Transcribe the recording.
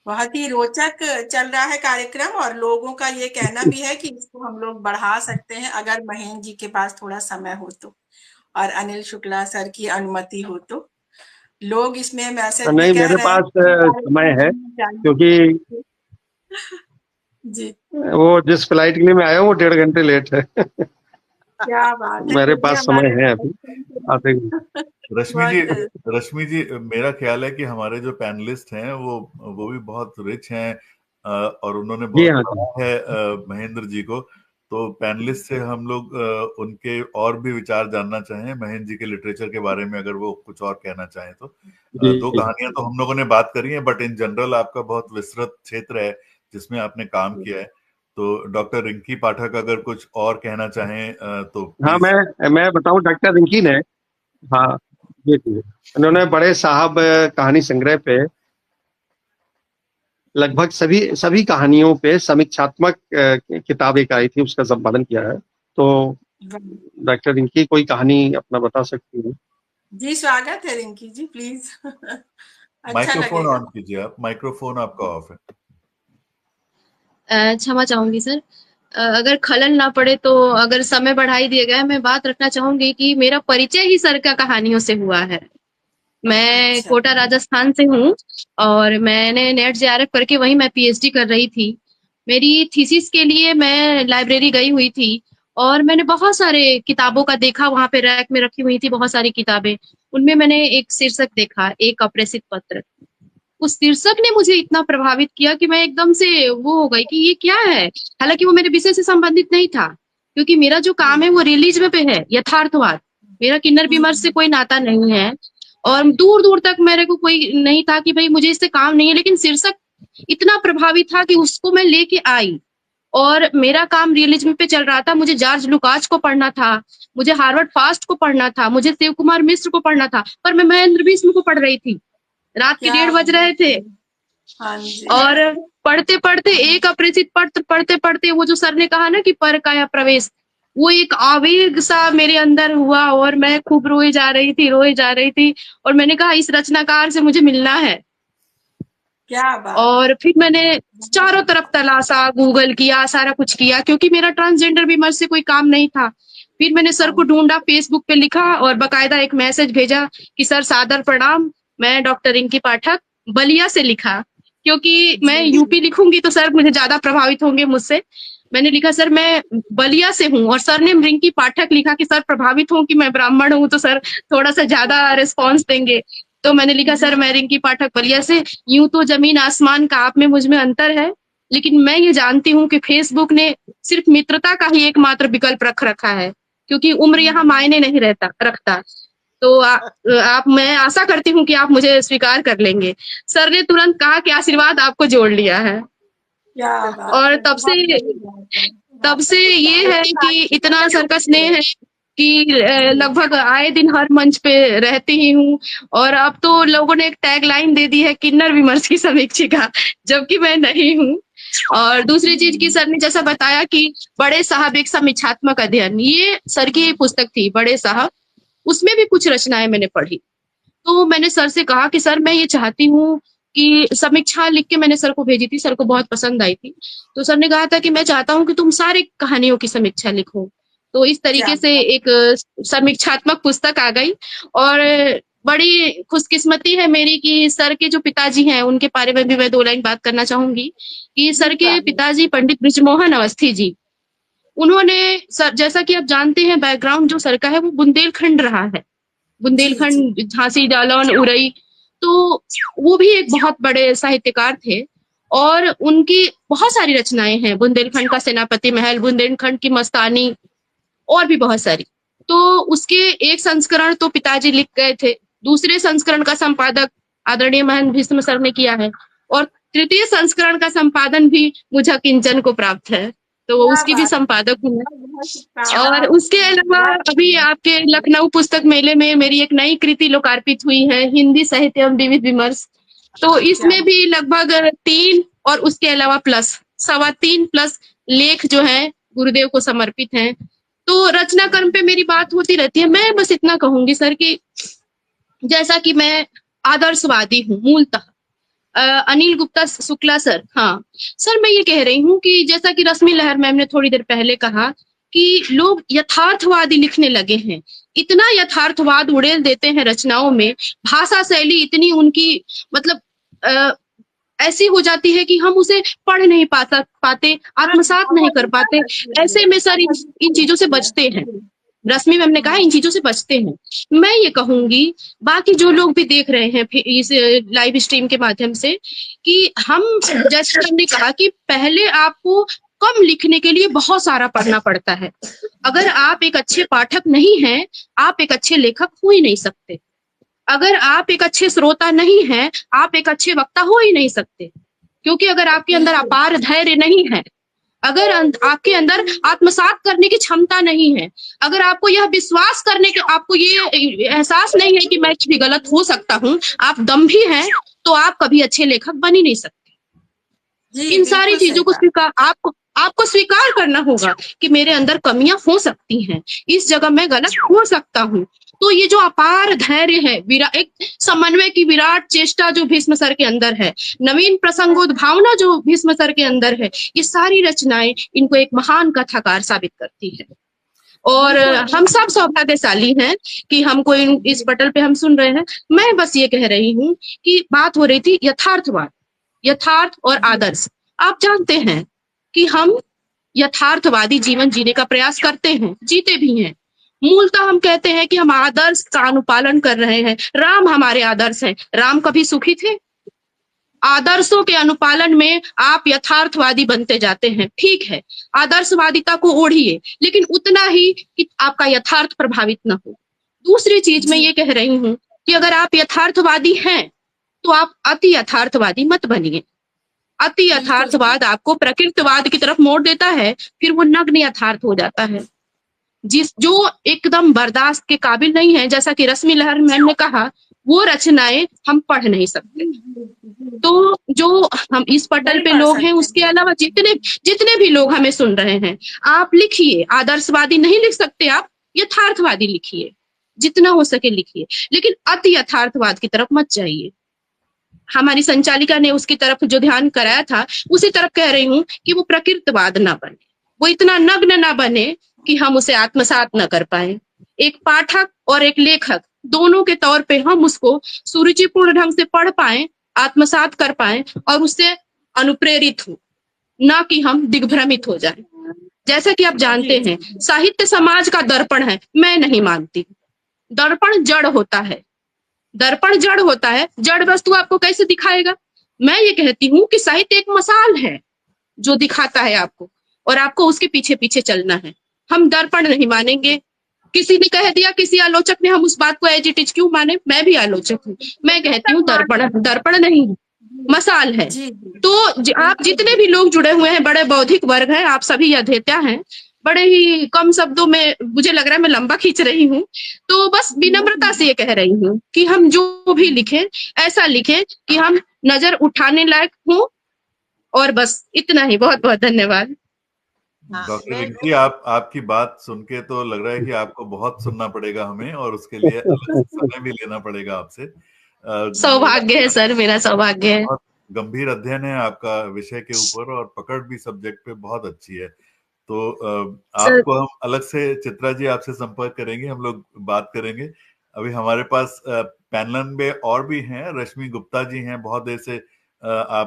बहुत ही रोचक चल रहा है कार्यक्रम और लोगों का ये कहना भी है कि इसको हम लोग बढ़ा सकते हैं अगर महेंद्र जी के पास थोड़ा समय हो तो और अनिल शुक्ला सर की अनुमति हो तो। लोग इसमें मैसेज भी नहीं, कह मेरे रहे हैं पास कि ये समय कार्यक्रम है, होना क्योंकि चाहिए। जी, वो जिस फ्लाइट के लिए मैं आया हूँ वो 1.5 घंटे लेट है। क्या बात है! मेरे चलिए पास समय हमारे है अभी, आधे घंटे। रश्मि जी, बहुत रश्मि जी, मेरा ख्याल है कि हमारे जो पैनलिस्ट हैं वो भी बहुत रिच हैं, और उन्होंने जी बहुत हाँ जी। पढ़ा है महेंद्र जी को। तो पैनलिस्ट से हम लोग उनके और भी विचार जानना चाहें महेंद्र जी के लिटरेचर के बारे में, अगर वो कुछ और कहना चाहें तो। जी दो जी। कहानियां तो हम लोगों ने बात करी है, बट इन जनरल आपका बहुत विस्तृत क्षेत्र है जिसमें आपने काम किया है। तो डॉक्टर रिंकी पाठक अगर कुछ और कहना चाहें तो हाँ, प्लीज। मैं बताऊं, डॉक्टर रिंकी ने, हाँ, जी जी, उन्होंने बड़े साहब कहानी संग्रह पे लगभग सभी सभी कहानियों पे समीक्षात्मक किताब एक आई थी, उसका संपादन किया है। तो डॉक्टर रिंकी कोई कहानी अपना बता सकती है? जी, स्वागत है रिंकी जी, प्लीज। अच्छा माइक्रोफोन लगेगा। ऑन कीजिए, आप माइक्रोफोन आपका ऑफ है। क्षमा चाहूंगी सर, अगर खलल ना पड़े तो। अगर समय बढ़ा ही दिया गया है, मैं बात रखना चाहूंगी कि मेरा परिचय ही सर का कहानियों से हुआ है। मैं अच्छा। कोटा राजस्थान से हूँ और मैंने नेट जेआरएफ करके वहीं मैं पीएचडी कर रही थी। मेरी थीसिस के लिए मैं लाइब्रेरी गई हुई थी और मैंने बहुत सारे किताबों का देखा, वहां पे रैक में रखी हुई थी बहुत सारी किताबें। उनमें मैंने एक शीर्षक देखा, एक अप्रेषित पत्र। उस शीर्षक ने मुझे इतना प्रभावित किया कि मैं एकदम से वो हो गई कि ये क्या है। हालांकि वो मेरे विषय से संबंधित नहीं था, क्योंकि मेरा जो काम है वो रियलिज्म पे है, यथार्थवाद। मेरा किन्नर विमर्श से कोई नाता नहीं है और दूर दूर तक मेरे को कोई नहीं था कि भाई मुझे इससे काम नहीं है, लेकिन शीर्षक इतना प्रभावी था कि उसको मैं लेके आई। और मेरा काम रियलिज्म पे चल रहा था। मुझे जॉर्ज लुकाच को पढ़ना था, मुझे हार्वर्ड फास्ट को पढ़ना था, मुझे शिव कुमार मिश्र को पढ़ना था, पर मैं महेंद्र बिस्म को पढ़ रही थी। रात के क्या 1:30 बज रहे बात थे है! हाँ जी। और पढ़ते पढ़ते एक अपरिचित पत्र पढ़ते पढ़ते वो जो सर ने कहा ना कि पर काया प्रवेश, वो एक आवेग सा मेरे अंदर हुआ और मैं खूब रोई जा रही थी, रोई जा रही थी। और मैंने कहा इस रचनाकार से मुझे मिलना है। क्या बात है! और फिर मैंने चारों तरफ तलाशा, गूगल किया, सारा कुछ किया, क्योंकि मेरा ट्रांसजेंडर विमर्श से कोई काम नहीं था। फिर मैंने सर हाँ को ढूंढा, फेसबुक पे लिखा और बकायदा एक मैसेज भेजा कि सर सादर प्रणाम, मैं डॉक्टर रिंकी पाठक, बलिया से लिखा, क्योंकि मैं जी जी। यूपी लिखूंगी तो सर मुझे ज्यादा प्रभावित होंगे मुझसे। मैंने लिखा सर मैं बलिया से हूँ, और सर ने रिंकी पाठक लिखा कि सर प्रभावित हूँ कि मैं ब्राह्मण हूँ तो सर थोड़ा सा ज्यादा रिस्पॉन्स देंगे। तो मैंने लिखा सर मैं रिंकी पाठक बलिया से। यूं तो जमीन आसमान का आप में मुझ में अंतर है, लेकिन मैं ये जानती हूँ कि फेसबुक ने सिर्फ मित्रता का ही एकमात्र विकल्प रख रखा है, क्योंकि उम्र यहाँ मायने नहीं रहता रखता। तो आप मैं आशा करती हूँ कि आप मुझे स्वीकार कर लेंगे। सर ने तुरंत कहा कि आशीर्वाद आपको जोड़ लिया है। क्या बात और है! बहुत बड़ी बात है। तब हाँ। से ये है कि इतना सर का स्नेह है कि लगभग आए दिन हर मंच पे रहती ही हूँ। और अब तो लोगों ने एक टैग लाइन दे दी है, किन्नर विमर्श की समीक्षिका, जबकि मैं नहीं हूँ। और दूसरी चीज की सर ने जैसा बताया कि बड़े साहब एक समीक्षात्मक अध्ययन, ये सर की पुस्तक थी बड़े साहब, उसमें भी कुछ रचनाएं मैंने पढ़ी। तो मैंने सर से कहा कि सर मैं ये चाहती हूँ कि समीक्षा लिख के मैंने सर को भेजी थी, सर को बहुत पसंद आई थी। तो सर ने कहा था कि मैं चाहता हूँ कि तुम सारे कहानियों की समीक्षा लिखो। तो इस क्या तरीके से बात एक समीक्षात्मक पुस्तक आ गई। और बड़ी खुशकिस्मती है मेरी कि सर के जो पिताजी हैं उनके बारे में भी मैं 2 लाइन बात करना चाहूंगी। कि जी, सर के स्वागत। पिताजी पंडित बृजमोहन अवस्थी जी, उन्होंने सर जैसा कि आप जानते हैं बैकग्राउंड जो सर का है वो बुंदेलखंड रहा है। जी जी। बुंदेलखंड, झांसी, जालौन, उरई। तो वो भी एक बहुत बड़े साहित्यकार थे और उनकी बहुत सारी रचनाएं हैं। बुंदेलखंड का सेनापति महल, बुंदेलखंड की मस्तानी, और भी बहुत सारी। तो उसके एक संस्करण तो पिताजी लिख गए थे, दूसरे संस्करण का संपादक आदरणीय महंत भीष्म सर ने किया है, और तृतीय संस्करण का संपादन भी मुझा किंचन को प्राप्त है, तो क्या उसकी भी बात है! संपादक हूँ मैं। बहुत बहुत शुभकामनाएं और उसके आपको। अलावा बहुत अभी बढ़िया। आपके लखनऊ पुस्तक मेले में मेरी एक नई कृति लोकार्पित हुई है, हिंदी साहित्य एवं विविध विमर्श। तो क्या इसमें भी लगभग 3 और उसके अलावा प्लस 3.25+ लेख जो है गुरुदेव को समर्पित हैं। तो रचना कर्म पे मेरी बात होती रहती है। मैं बस इतना कहूंगी सर कि जैसा कि मैं आदर्शवादी हूँ मूलतः, अनिल गुप्ता शुक्ला सर, हाँ सर, मैं ये कह रही हूँ कि जैसा कि रश्मि लहर मैम ने थोड़ी देर पहले कहा कि लोग यथार्थवादी लिखने लगे हैं, इतना यथार्थवाद उड़ेल देते हैं रचनाओं में, भाषा शैली इतनी उनकी मतलब ऐसी हो जाती है कि हम उसे पढ़ नहीं पाते, आत्मसात नहीं कर पाते। ऐसे में सर इन चीजों से बचते हैं, रश्मि मैम ने कहा इन चीजों से बचते हैं। मैं ये कहूंगी बाकी जो लोग भी देख रहे हैं इस लाइव स्ट्रीम के माध्यम से कि हम, जैसे हमने कहा कि पहले आपको कम लिखने के लिए बहुत सारा पढ़ना पड़ता है। अगर आप एक अच्छे पाठक नहीं हैं, आप एक अच्छे लेखक हो ही नहीं सकते। अगर आप एक अच्छे श्रोता नहीं हैं, आप एक अच्छे वक्ता हो ही नहीं सकते। क्योंकि अगर आपके अंदर अपार धैर्य नहीं है, अगर आपके अंदर आत्मसात करने की क्षमता नहीं है, अगर आपको यह विश्वास करने के, आपको ये एहसास नहीं है कि मैं भी गलत हो सकता हूँ, आप दम्भी हैं, तो आप कभी अच्छे लेखक बन ही नहीं सकते। इन सारी चीजों को आपको स्वीकार करना होगा कि मेरे अंदर कमियां हो सकती हैं, इस जगह मैं गलत हो सकता हूँ। तो ये जो अपार धैर्य है, एक समन्वय की विराट चेष्टा जो भीष्म सर के अंदर है, नवीन प्रसंगोद्भावना जो भीष्म सर के अंदर है, ये सारी रचनाएं इनको एक महान कथाकार साबित करती है। और हम सब सौभाग्यशाली हैं कि हमको इस पटल पे हम सुन रहे हैं। मैं बस ये कह रही हूँ कि बात हो रही थी यथार्थवाद, यथार्थ और आदर्श। आप जानते हैं कि हम यथार्थवादी जीवन जीने का प्रयास करते हैं, जीते भी हैं। मूलतः हम कहते हैं कि हम आदर्श का अनुपालन कर रहे हैं। राम हमारे आदर्श हैं। राम कभी सुखी थे? आदर्शों के अनुपालन में आप यथार्थवादी बनते जाते हैं। ठीक है, आदर्शवादिता को ओढ़िए, लेकिन उतना ही कि आपका यथार्थ प्रभावित न हो। दूसरी चीज मैं ये कह रही हूँ कि अगर आप यथार्थवादी हैं तो आप अति यथार्थवादी मत बनिए। अति यथार्थवाद आपको प्रकृतिवाद की तरफ मोड़ देता है, फिर वो नग्न यथार्थ हो जाता है, जो एकदम बर्दाश्त के काबिल नहीं है। जैसा कि रश्मि लहर मैम ने कहा, वो रचनाएं हम पढ़ नहीं सकते। तो जो हम इस पटल पे लोग हैं, उसके अलावा जितने भी लोग हमें सुन रहे हैं, आप लिखिए। आदर्शवादी नहीं लिख सकते, आप यथार्थवादी लिखिए, जितना हो सके लिखिए, लेकिन अति यथार्थवाद की तरफ मत जाइए। हमारी संचालिका ने उसकी तरफ जो ध्यान कराया था, उसी तरफ कह रही हूँ कि वो प्रकृतिवाद ना बने, वो इतना नग्न ना बने कि हम उसे आत्मसात न कर पाए। एक पाठक और एक लेखक दोनों के तौर पे हम उसको सुरुचिपूर्ण ढंग से पढ़ पाए, आत्मसात कर पाए और उससे अनुप्रेरित हो, ना कि हम दिग्भ्रमित हो जाएं। जैसा कि आप जानते हैं, साहित्य समाज का दर्पण है। मैं नहीं मानती। दर्पण जड़ होता है, दर्पण जड़ होता है। जड़ वस्तु आपको कैसे दिखाएगा? मैं ये कहती हूँ कि साहित्य एक मसाल है जो दिखाता है आपको, और आपको उसके पीछे पीछे चलना है। हम दर्पण नहीं मानेंगे। किसी ने कह दिया, किसी आलोचक ने, हम उस बात को एज इट इज क्यों माने? मैं भी आलोचक हूँ। मैं कहती हूँ दर्पण नहीं, मसाल है। तो आप जितने भी लोग जुड़े हुए हैं, बड़े बौद्धिक वर्ग हैं, आप सभी अध्येता हैं। बड़े ही कम शब्दों में, मुझे लग रहा है मैं लंबा खींच रही हूँ, तो बस विनम्रता से ये कह रही हूँ कि हम जो भी लिखें, ऐसा लिखें कि हम नजर उठाने लायक हों। और बस इतना ही। बहुत बहुत धन्यवाद। डॉक्टर रिंकी, आपकी बात सुन के तो लग रहा है कि आपको बहुत सुनना पड़ेगा हमें, और उसके लिए अलग से समय भी लेना पड़ेगा आपसे। सौभाग्य है सर, मेरा सौभाग्य है। बहुत गंभीर अध्ययन है आपका विषय के ऊपर, और पकड़ भी सब्जेक्ट पे बहुत अच्छी है। तो आपको हम अलग से, चित्रा जी आपसे संपर्क करेंगे, हम लोग बात करेंगे। अभी हमारे पास पैनल में और भी हैं, रश्मि गुप्ता जी हैं, बहुत देर से आप